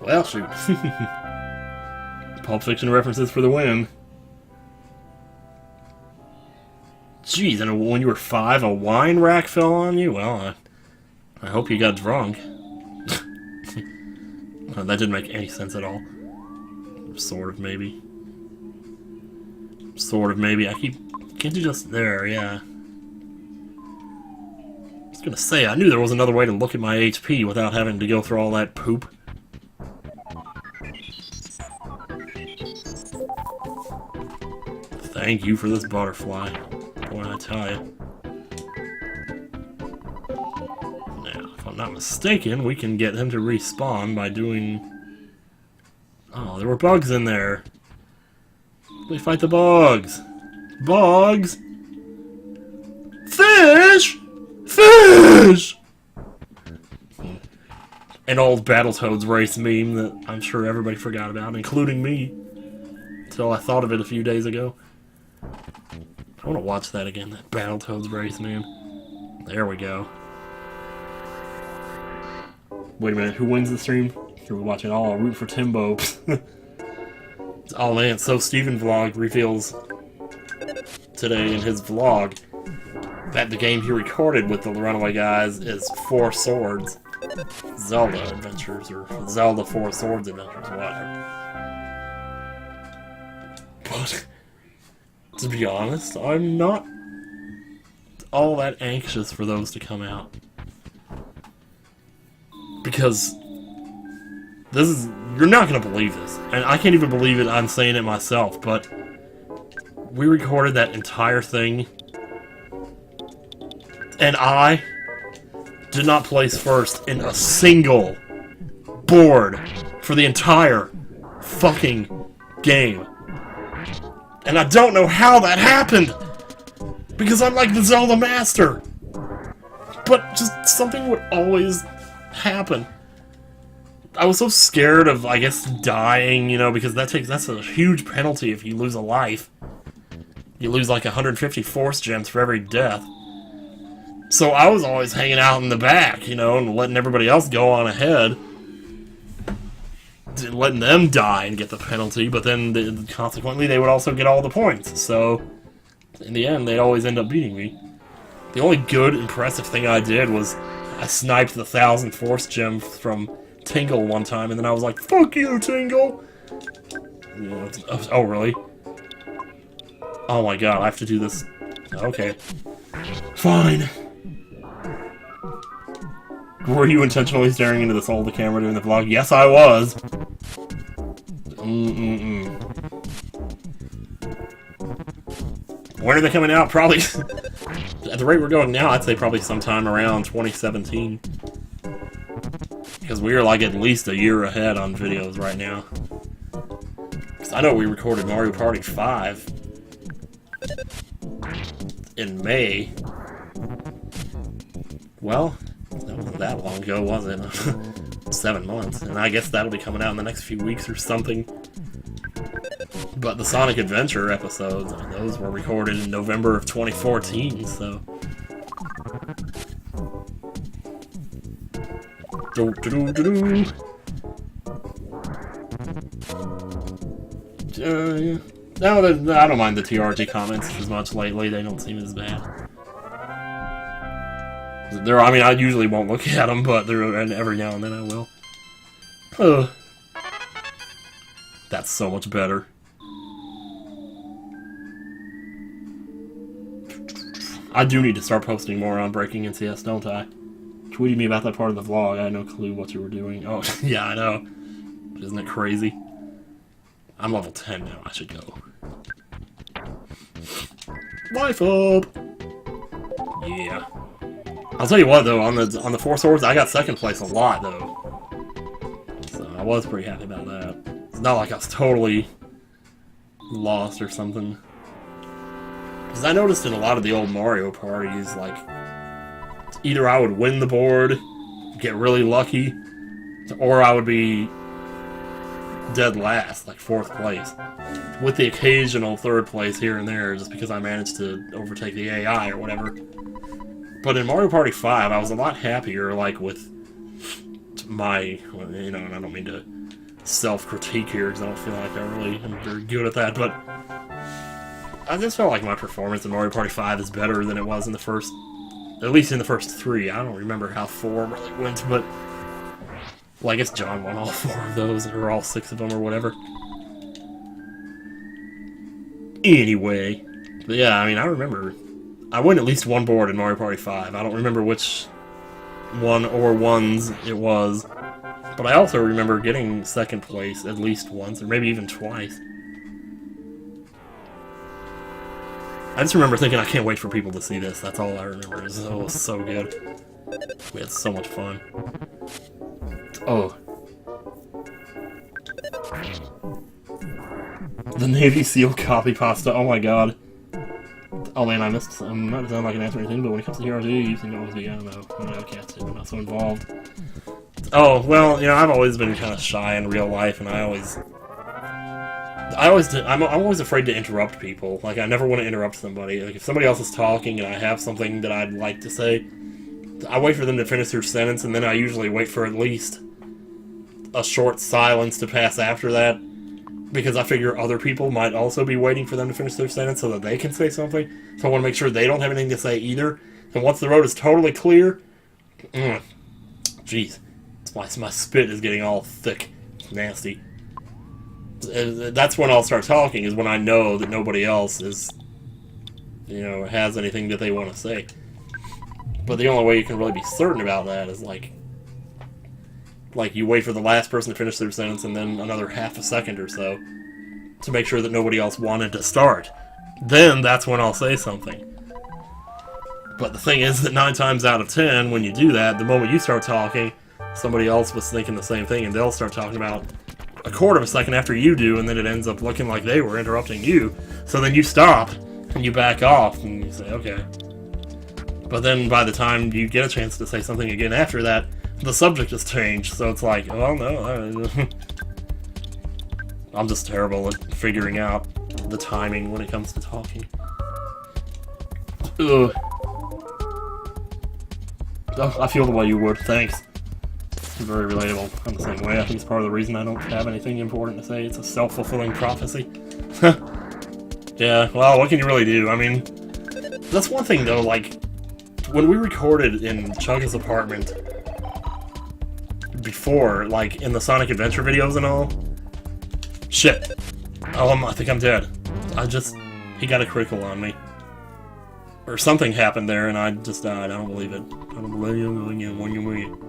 Well, shoot. Pulp Fiction references for the win. Jeez, and when you were 5, a wine rack fell on you? Well, I hope you got drunk. Well, that didn't make any sense at all. Sort of, maybe. Sort of, maybe. Can't you just... There, yeah. I was gonna say, I knew there was another way to look at my HP without having to go through all that poop. Thank you for this butterfly. Boy, I tell you. Now, if I'm not mistaken, we can get him to respawn by doing... Oh, there were bugs in there. We fight the bugs. Bugs! Fish! Fish! An old Battletoads race meme that I'm sure everybody forgot about, including me. Until I thought of it a few days ago. I want to watch that again, that Battletoads race meme. There we go. Wait a minute, who wins the stream? We're watching all root for Timbo. Oh man, So Steven Vlog reveals today in his vlog that the game he recorded with the Runaway guys is Four Swords Zelda Adventures, or Zelda Four Swords Adventures, whatever. But, to be honest, I'm not all that anxious for those to come out. Because this is... You're not going to believe this. And I can't even believe it, I'm saying it myself, but we recorded that entire thing, and I did not place first in a single board for the entire fucking game. And I don't know how that happened, because I'm like the Zelda master. But just something would always happen. I was so scared of, I guess, dying, you know, because that's a huge penalty if you lose a life. You lose like 150 Force Gems for every death. So I was always hanging out in the back, you know, and letting everybody else go on ahead. Letting them die and get the penalty, but then consequently they would also get all the points. So, in the end, they'd always end up beating me. The only good, impressive thing I did was I sniped the 1,000 Force Gems from Tingle one time, and then I was like, fuck you, Tingle! Oh, really? Oh my god, I have to do this. Okay. Fine. Were you intentionally staring into the soul of the camera during the vlog? Yes, I was! When are they coming out? Probably... At the rate we're going now, I'd say probably sometime around 2017. Because we are like at least a year ahead on videos right now. Because I know we recorded Mario Party 5 in May. Well, that wasn't that long ago, was it? 7 months. And I guess that'll be coming out in the next few weeks or something. But the Sonic Adventure episodes, I mean, those were recorded in November of 2014, so... No, I don't mind the TRG comments as much lately. They don't seem as bad. I mean, I usually won't look at them, but every now and then I will. That's so much better. I do need to start posting more on Breaking NCS, don't I? Tweeted me about that part of the vlog. I had no clue what you were doing. Oh, yeah, I know. Isn't it crazy? I'm level 10 now. I should go. Life up! Yeah. I'll tell you what, though, on the Four Swords, I got second place a lot, though. So I was pretty happy about that. It's not like I was totally lost or something. Because I noticed in a lot of the old Mario parties, like, either I would win the board, get really lucky, or I would be dead last, like 4th place. With the occasional 3rd place here and there, just because I managed to overtake the AI or whatever. But in Mario Party 5, I was a lot happier, like, with my, you know, and I don't mean to self-critique here, because I don't feel like I really am very good at that, but I just felt like my performance in Mario Party 5 is better than it was in the first, at least in the first 3. I don't remember how 4 really went, but, well, I guess John won all 4 of those, or all 6 of them, or whatever. Anyway, but yeah, I mean, I remember, I won at least one board in Mario Party 5. I don't remember which one or ones it was, but I also remember getting second place at least once, or maybe even twice. I just remember thinking, I can't wait for people to see this. That's all I remember. It was so good. We had so much fun. Oh. The Navy SEAL copy pasta. Oh my god. Oh man, I missed. I'm not done like an answer or anything, but when it comes to Hero 2, you seem to always be, I don't know. I can't say I'm not so involved. Oh, well, you know, I've always been kind of shy in real life, and I'm always afraid to interrupt people. Like, I never want to interrupt somebody. Like, if somebody else is talking and I have something that I'd like to say, I wait for them to finish their sentence, and then I usually wait for at least a short silence to pass after that, because I figure other people might also be waiting for them to finish their sentence so that they can say something. So I want to make sure they don't have anything to say either. And once the road is totally clear, jeez, my spit is getting all thick, nasty. That's when I'll start talking, is when I know that nobody else is, you know, has anything that they want to say. But the only way you can really be certain about that is like you wait for the last person to finish their sentence and then another half a second or so to make sure that nobody else wanted to start. Then that's when I'll say something. But the thing is that 9 times out of 10, when you do that, the moment you start talking, somebody else was thinking the same thing, and they'll start talking about a quarter of a second after you do, and then it ends up looking like they were interrupting you. So then you stop, and you back off, and you say, okay. But then by the time you get a chance to say something again after that, the subject has changed, so it's like, oh no, I'm just terrible at figuring out the timing when it comes to talking. Ugh. Oh, I feel the way you would, thanks. Very relatable. I'm the same way. I think it's part of the reason I don't have anything important to say. It's a self-fulfilling prophecy. Yeah, well, what can you really do? I mean, that's one thing though, like, when we recorded in Chugga's apartment before, like, in the Sonic Adventure videos and all, shit. Oh, I think I'm dead. He got a critical on me. Or something happened there and I just died. I don't believe it. I don't believe you.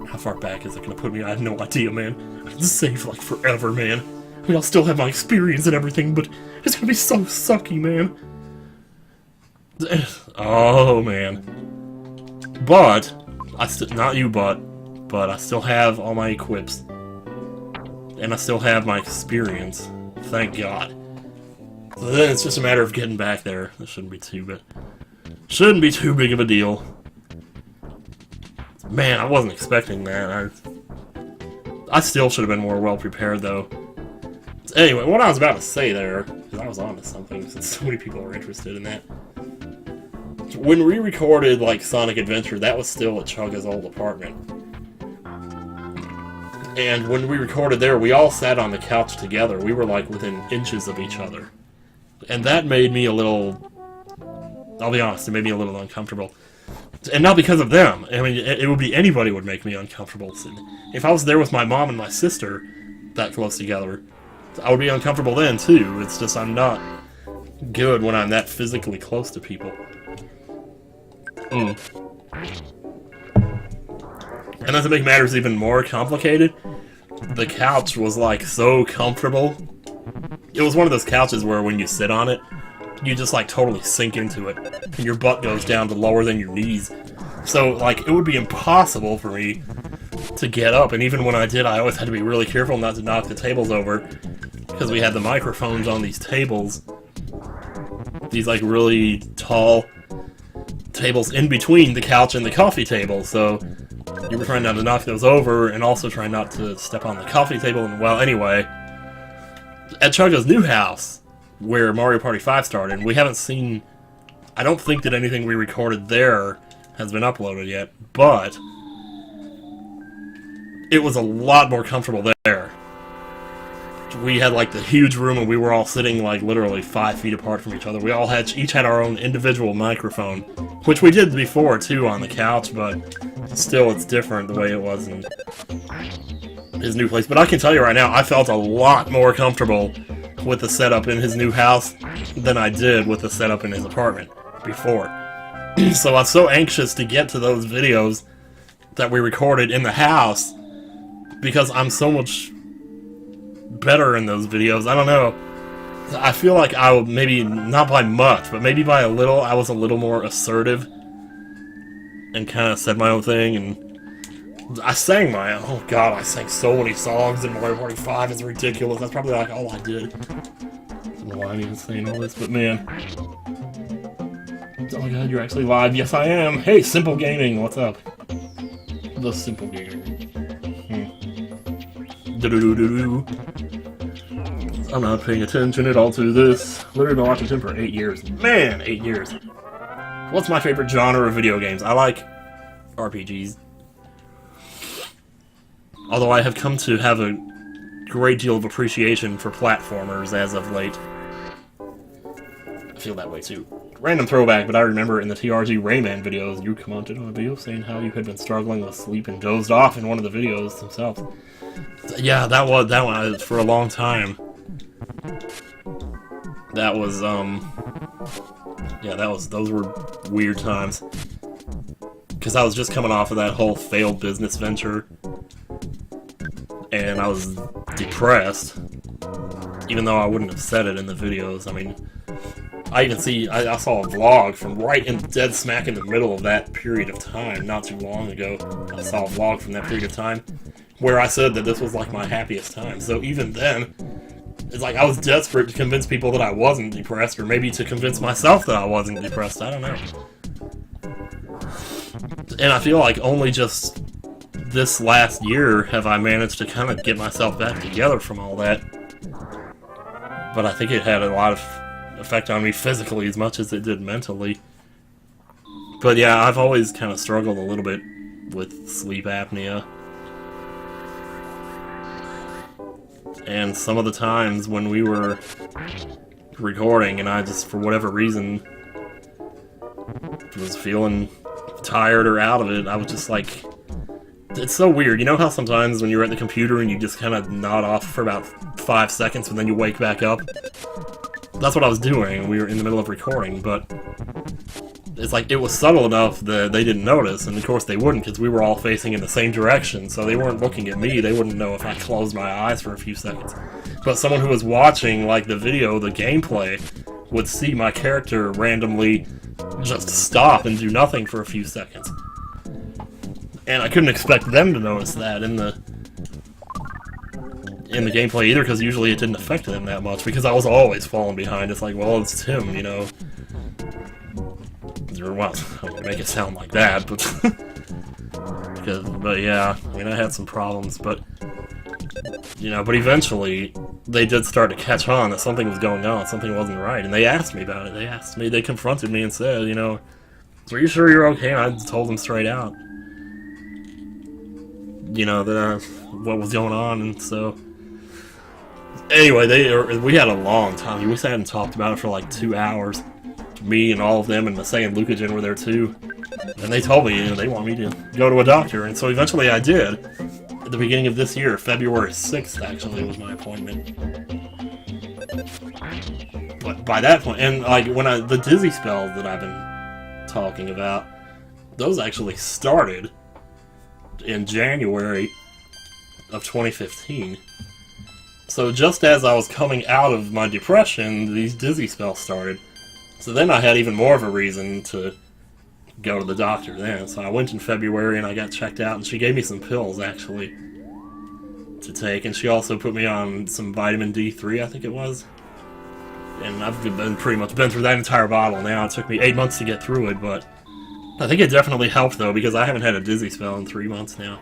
How far back is it gonna put me? I have no idea, man. It's saved like forever, man. I mean, I'll still have my experience and everything, but it's gonna be so sucky, man. Oh, man. But, not you, but I still have all my equips. And I still have my experience. Thank God. So then it's just a matter of getting back there. That shouldn't be too big of a deal. Man, I wasn't expecting that. I still should have been more well prepared, though. Anyway, what I was about to say there, because I was on to something, since so many people are interested in that. When we recorded, like, Sonic Adventure, that was still at Chugga's old apartment. And when we recorded there, we all sat on the couch together. We were, like, within inches of each other. And that made me a little... I'll be honest, it made me a little uncomfortable. And not because of them. I mean, it would be anybody would make me uncomfortable. If I was there with my mom and my sister that close together, I would be uncomfortable then, too. It's just I'm not good when I'm that physically close to people. And then to make matters even more complicated, the couch was, like, so comfortable. It was one of those couches where when you sit on it, you just, like, totally sink into it. And your butt goes down to lower than your knees. So, like, it would be impossible for me to get up. And even when I did, I always had to be really careful not to knock the tables over. Because we had the microphones on these tables. These, like, really tall tables in between the couch and the coffee table. So, you were trying not to knock those over and also trying not to step on the coffee table. And, well, anyway, at Chugga's new house, where Mario Party 5 started, we haven't seen... I don't think that anything we recorded there has been uploaded yet, but it was a lot more comfortable there. we had like the huge room and we were all sitting like literally 5 feet apart from each other. We all had each had our own individual microphone, which we did before too on the couch, but still it's different the way it was in his new place. But I can tell you right now, I felt a lot more comfortable with the setup in his new house than I did with the setup in his apartment before. So I'm so anxious to get to those videos that we recorded in the house because I'm so much better in those videos. I don't know. I feel like I would, maybe not by much, but maybe by a little, I was a little more assertive and kind of said my own thing. And I sang my own. Oh god, I sang so many songs in Mario Party 5. It's ridiculous. That's probably like all I did. I don't know why I'm even saying all this, but man. Oh my god, you're actually live. Yes, I am. Hey, Simple Gaming, what's up? The Simple Gaming. I'm not paying attention at all to this. Literally been watching him for 8 years. Man, 8 years. What's my favorite genre of video games? I like RPGs. Although I have come to have a great deal of appreciation for platformers as of late. I feel that way too. Random throwback, but I remember in the TRG Rayman videos, you commented on a video saying how you had been struggling with sleep and dozed off in one of the videos themselves. Yeah, that one for a long time. That was yeah, those were weird times. Because I was just coming off of that whole failed business venture, and I was depressed, even though I wouldn't have said it in the videos. I mean, I saw a vlog from right in dead smack in the middle of that period of time, not too long ago. I saw a vlog from that period of time where I said that this was like my happiest time. So even then, it's like I was desperate to convince people that I wasn't depressed, or maybe to convince myself that I wasn't depressed. I don't know. And I feel like only just this last year have I managed to kind of get myself back together from all that. But I think it had a lot of effect on me physically as much as it did mentally. But yeah, I've always kind of struggled a little bit with sleep apnea. And some of the times when we were recording and I just, for whatever reason, was feeling tired or out of it, I was just like... It's so weird. You know how sometimes when you're at the computer and you just kind of nod off for about 5 seconds and then you wake back up? That's what I was doing. We were in the middle of recording, but it's like it was subtle enough that they didn't notice, and of course they wouldn't because we were all facing in the same direction, so they weren't looking at me. They wouldn't know if I closed my eyes for a few seconds. But someone who was watching, like, the video, the gameplay, would see my character randomly just stop and do nothing for a few seconds. And I couldn't expect them to notice that in the gameplay either, because usually it didn't affect them that much, because I was always falling behind. It's like, well, it's Tim, you know. Well, I wouldn't make it sound like that, but... but yeah, I mean, I had some problems, but... You know, but eventually, they did start to catch on that something was going on, something wasn't right, and they asked me about it. They confronted me and said, you know, "Are you sure you're okay?" And I told them straight out, you know, that what was going on, and so... Anyway, we had a long time. We sat and talked about it for like 2 hours. Me and all of them, and Masay and Lukagen were there too. And they told me, you know, they want me to go to a doctor, and so eventually I did. At the beginning of this year, February 6th, actually, was my appointment. But by that point, and like when the dizzy spells that I've been talking about, those actually started in January of 2015. So just as I was coming out of my depression, these dizzy spells started. So then I had even more of a reason to go to the doctor then. So I went in February and I got checked out, and she gave me some pills, actually, to take. And she also put me on some vitamin D3, I think it was. And I've pretty much been through that entire bottle now. It took me 8 months to get through it, but I think it definitely helped, though, because I haven't had a dizzy spell in 3 months now.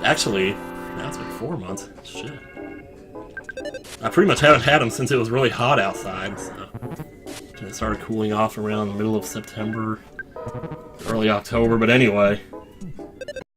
Actually, now it's been 4 months. Shit. I pretty much haven't had them since it was really hot outside, so... And it started cooling off around the middle of September, early October, but anyway.